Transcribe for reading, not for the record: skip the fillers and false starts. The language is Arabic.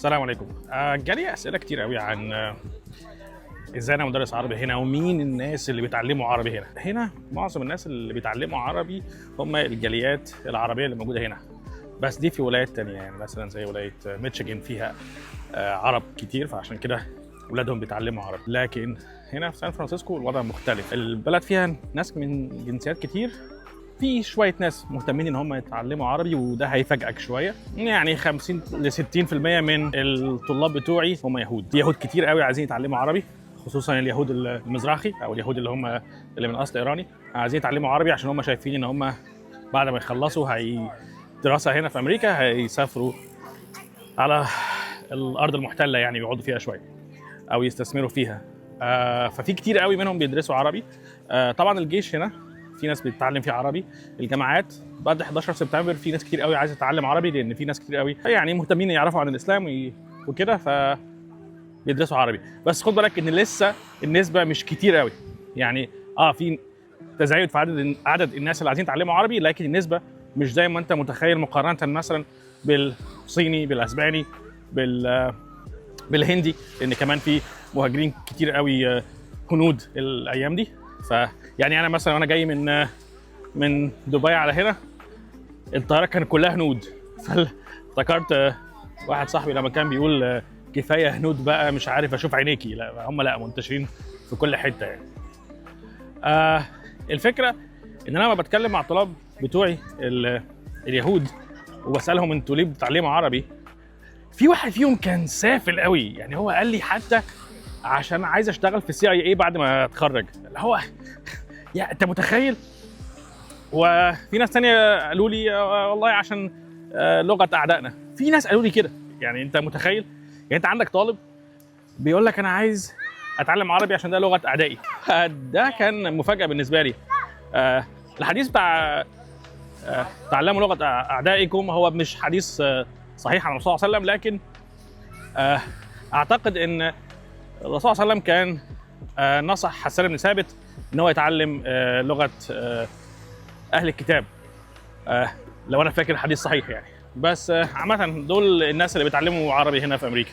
السلام عليكم. جالي اسئله كتير قوي عن ازاي انا مدرس عربي هنا ومين الناس اللي بيتعلموا عربي هنا معظم الناس اللي بيتعلموا عربي هم الجاليات العربيه اللي موجوده هنا. بس دي في ولايات تانية، يعني مثلا زي ولايه ميتشيجن فيها عرب كتير، فعشان كده ولادهم بيتعلموا عربي. لكن هنا في سان فرانسيسكو الوضع مختلف، البلد فيها ناس من جنسيات كتير، في شويه ناس مهتمين ان هم يتعلموا عربي، وده هيفاجئك شويه. يعني 50 ل 60% من الطلاب بتوعي هم يهود كتير قوي عايزين يتعلموا عربي، خصوصا اليهود المزراحي او اليهود اللي من اصل ايراني، عايزين يتعلموا عربي عشان هم شايفين ان هم بعد ما يخلصوا دراسه هنا في امريكا هيسافروا على الارض المحتله، يعني يقعدوا فيها شويه او يستثمروا فيها. ففي كتير قوي منهم بيدرسوا عربي. طبعا الجيش هنا في ناس بتتعلم فيه عربي، الجامعات بعد 11 سبتمبر في ناس كتير قوي عايزه تتعلم عربي، لان في ناس كتير قوي يعني مهتمين يعرفوا عن الاسلام وكده، فبيدرسوا عربي. بس خد بالك ان لسه النسبه مش كتير قوي، يعني في تزايد في عدد الناس اللي عايزين يتعلموا عربي، لكن النسبه مش زي ما انت متخيل، مقارنه مثلا بالصيني، بالاسباني، بالهندي، لان كمان في مهاجرين كتير قوي هنود الايام دي. فيعني انا مثلا وانا جاي من دبي على هنا الطياره كانت كلها هنود، فافتكرت واحد صاحبي لما كان بيقول كفايه هنود بقى، مش عارف اشوف عينيكي. لا هم منتشرين في كل حته يعني. الفكره ان انا لما بتكلم مع الطلاب بتوعي اليهود وبسالهم انتوا ليه بتتعلموا عربي، في واحد فيهم كان سافل قوي، يعني هو قال لي حتى عشان عايز اشتغل في CIA بعد ما اتخرج. اللي هو يا انت متخيل. وفي ناس تانية قالوا لي والله عشان لغه اعدائنا. في ناس قالوا لي كده، يعني انت متخيل، يعني انت عندك طالب بيقول لك انا عايز اتعلم عربي عشان ده لغه اعدائي. ده كان مفاجاه بالنسبه لي. الحديث بتاع تعلموا لغه اعدائكم هو مش حديث صحيح عن الرسول صلى الله عليه وسلم، لكن اعتقد ان الرسول صلى الله عليه وسلم كان نصح حسان بن ثابت ان هو يتعلم لغه اهل الكتاب، لو انا فاكر الحديث صحيح يعني. بس عامه دول الناس اللي بيتعلموا عربي هنا في امريكا.